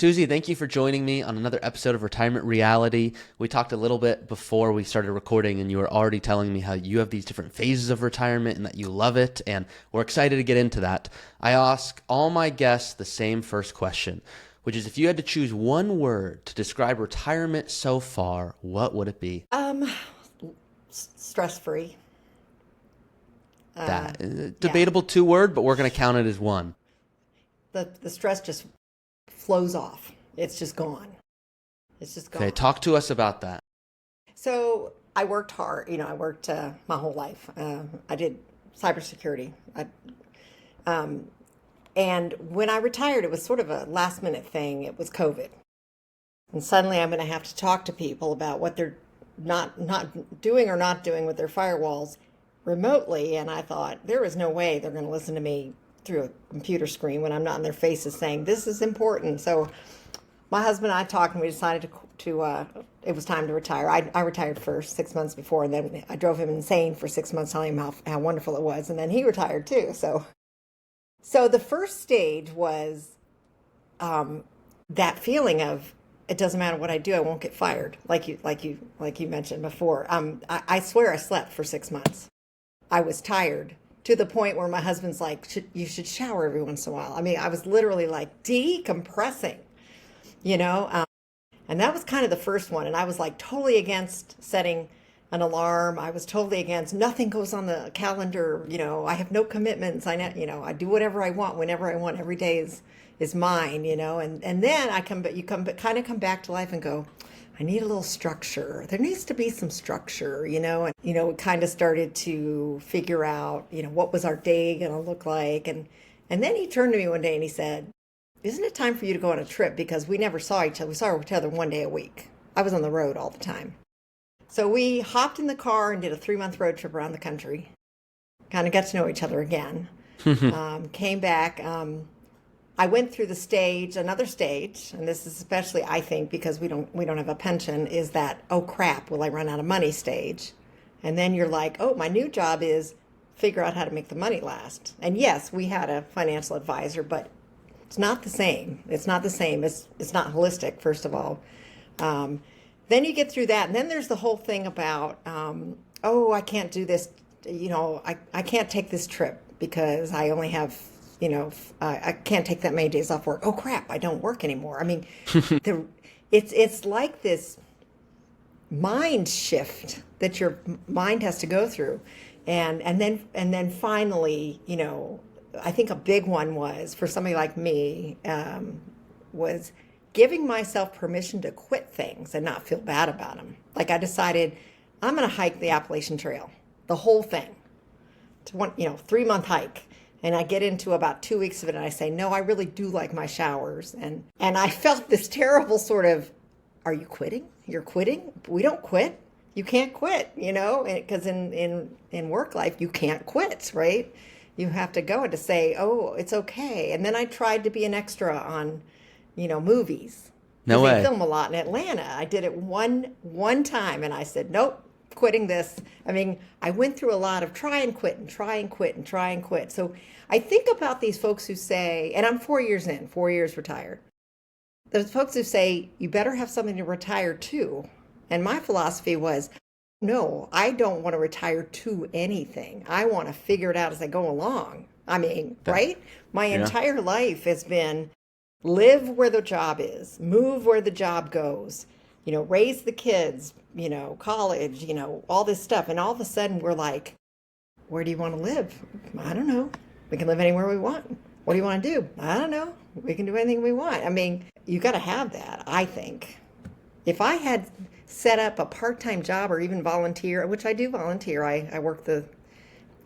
Susie, thank you for joining me on another episode of Retirement Reality. We talked a little bit before we started recording, and you were already telling me how you have these different phases of retirement and that you love it, and we're excited to get into that. I ask all my guests the same first question, which is if you had to choose one word to describe retirement so far, what would it be? Um, Stress-free. That Yeah, debatable two word, but we're going to count it as one. the stress just flows off. It's just gone. It's just Okay, gone. talk to us about that. So I worked hard. I worked my whole life. I did cybersecurity. Um, and when I retired, it was sort of a last minute thing. It was COVID, and suddenly I'm going to have to talk to people about what they're not doing or not doing with their firewalls remotely. And I thought there was no way they're going to listen to me through a computer screen when I'm not in their faces saying this is important. So my husband and I talked, and we decided to it was time to retire. I retired first 6 months before, and then I drove him insane for 6 months telling him how wonderful it was, and then he retired too. So the first stage was that feeling of it doesn't matter what I do, I won't get fired, like you mentioned before. I swear I slept for 6 months. I was tired to the point where my husband's like, you should shower every once in a while. I mean, I was literally like decompressing, you know. And that was kind of the first one. And I was like totally against setting an alarm. I was totally against nothing goes on the calendar. I have no commitments. I do whatever I want whenever I want. Every day is mine, and then kind of come back to life and go, I need a little structure. There needs to be some structure, and we kind of started to figure out, what was our day going to look like. And then he turned to me one day and he said, isn't it time for you to go on a trip? Because we never saw each other. We saw each other one day a week. I was on the road all the time. So we hopped in the car and did a 3-month road trip around the country. Kind of got to know each other again. Came back. I went through another stage, and this is especially, I think, because we don't have a pension, is that, oh crap, will I run out of money stage? And then you're like, oh, my new job is figure out how to make the money last. And yes, we had a financial advisor, but it's not the same. It's not the same. It's not holistic, first of all. Then you get through that, and then there's the whole thing about, oh, I can't do this. I can't take this trip because I only have, I can't take that many days off work. Oh crap, I don't work anymore. I mean, it's like this mind shift that your mind has to go through, and then finally, I think a big one was for somebody like me, was giving myself permission to quit things and not feel bad about them. Like I decided I'm going to hike the Appalachian Trail, the whole thing. It's one, 3-month hike. And I get into about 2 weeks of it and I say, no, I really do like my showers. And I felt this terrible sort of, are you quitting? You're quitting? We don't quit. You can't quit, because in work life, you can't quit, right? You have to go and to say, oh, it's okay. And then I tried to be an extra on, movies. No Because they way. film a lot in Atlanta. I did it one time and I said, nope, quitting this. I mean, I went through a lot of try and quit and try and quit and try and quit. So I think about these folks who say, and I'm 4 years in, 4 years retired. Those folks who say, you better have something to retire to. And my philosophy was, no, I don't want to retire to anything. I want to figure it out as I go along. I mean, That, right? My yeah. entire life has been live where the job is, move where the job goes, raise the kids, college, all this stuff. And all of a sudden we're like, where do you want to live? I don't know. We can live anywhere we want. What do you want to do? I don't know. We can do anything we want. I mean, you got to have that, I think. If I had set up a part-time job or even volunteer, which I do volunteer, I work the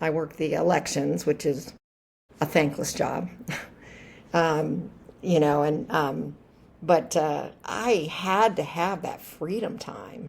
elections, which is a thankless job. And but I had to have that freedom time.